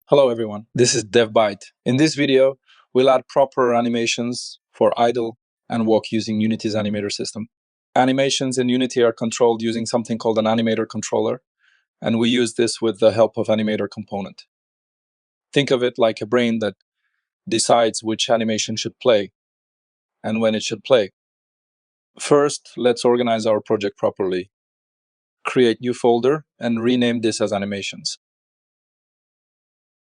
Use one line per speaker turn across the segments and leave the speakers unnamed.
Hello everyone, this is Devbyte. In this video, we'll add proper animations for idle and walk using Unity's Animator system. Animations in Unity are controlled using something called an Animator Controller, and we use this with the help of Animator Component. Think of it like a brain that decides which animation should play and when it should play. First, let's organize our project properly. Create new folder and rename this as animations.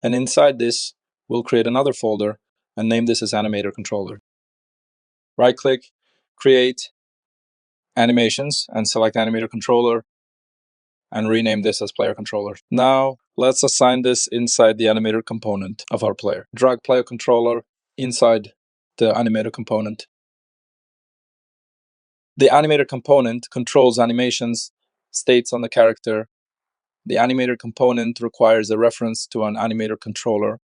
And inside this, we'll create another folder and name this as Animator Controller. Right-click, create animations, and select Animator Controller, and rename this as Player Controller. Now, let's assign this inside the Animator component of our player. Drag Player Controller inside the Animator component. The Animator component controls animations, states on the character. The Animator component requires a reference to an Animator Controller,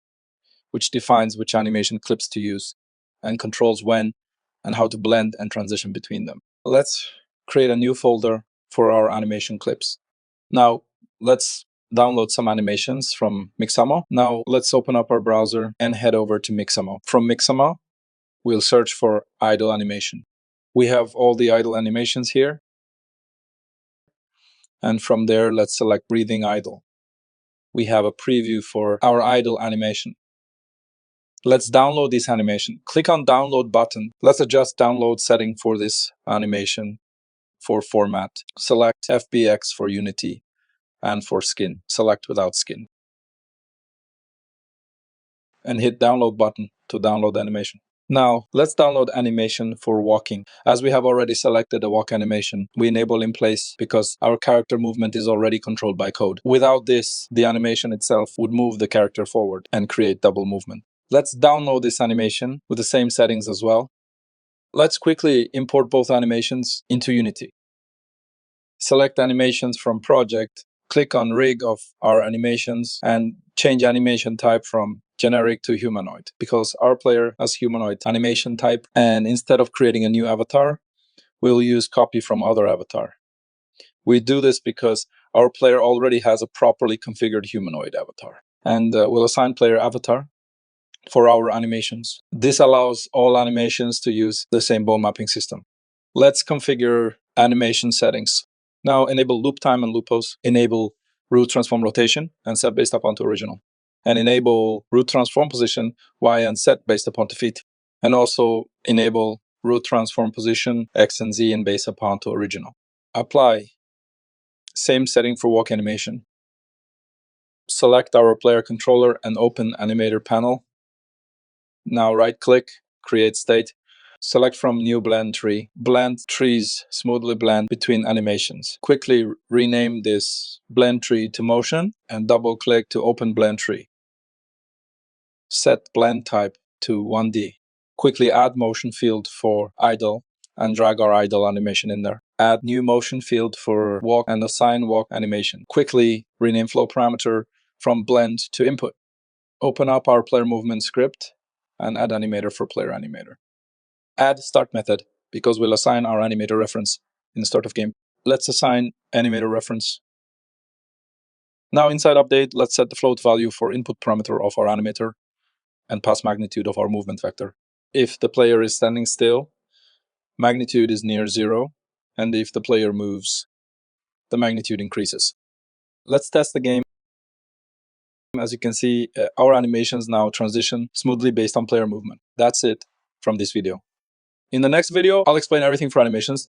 which defines which animation clips to use and controls when and how to blend and transition between them. Let's create a new folder for our animation clips. Now, let's download some animations from Mixamo. Now, let's open up our browser and head over to Mixamo. From Mixamo, we'll search for idle animation. We have all the idle animations here. And from there, let's select breathing idle. We have a preview for our idle animation. Let's download this animation. Click on download button. Let's adjust download setting for this animation for format. Select FBX for Unity and for skin. Select without skin. And hit download button to download the animation. Now, let's download animation for walking. As we have already selected a walk animation, we enable in place because our character movement is already controlled by code. Without this, the animation itself would move the character forward and create double movement. Let's download this animation with the same settings as well. Let's quickly import both animations into Unity. Select animations from project, click on rig of our animations, and change animation type from generic to humanoid because our player has humanoid animation type, and instead of creating a new avatar, we'll use copy from other avatar. We do this because our player already has a properly configured humanoid avatar. And we'll assign player avatar for our animations. This allows all animations to use the same bone mapping system. Let's configure animation settings. Now enable loop time and loop pose, enable root transform rotation and set based upon to original, and enable root transform position Y and set based upon to feet, and also enable root transform position X and Z and based upon to original. Apply. Same setting for walk animation. Select our player controller and open Animator panel. Now right-click, create state. Select from new blend tree. Blend trees smoothly blend between animations. Quickly rename this blend tree to motion and double-click to open blend tree. Set blend type to 1D. Quickly add motion field for idle and drag our idle animation in there. Add new motion field for walk and assign walk animation. Quickly rename flow parameter from blend to input. Open up our player movement script and add animator for player animator. Add start method because we'll assign our animator reference in the start of game. Let's assign animator reference. Now inside update, let's set the float value for input parameter of our animator and pass magnitude of our movement vector. If the player is standing still, magnitude is near 0, and if the player moves, the magnitude increases. Let's test the game. As you can see, our animations now transition smoothly based on player movement. That's it from this video. In the next video, I'll explain everything for animations.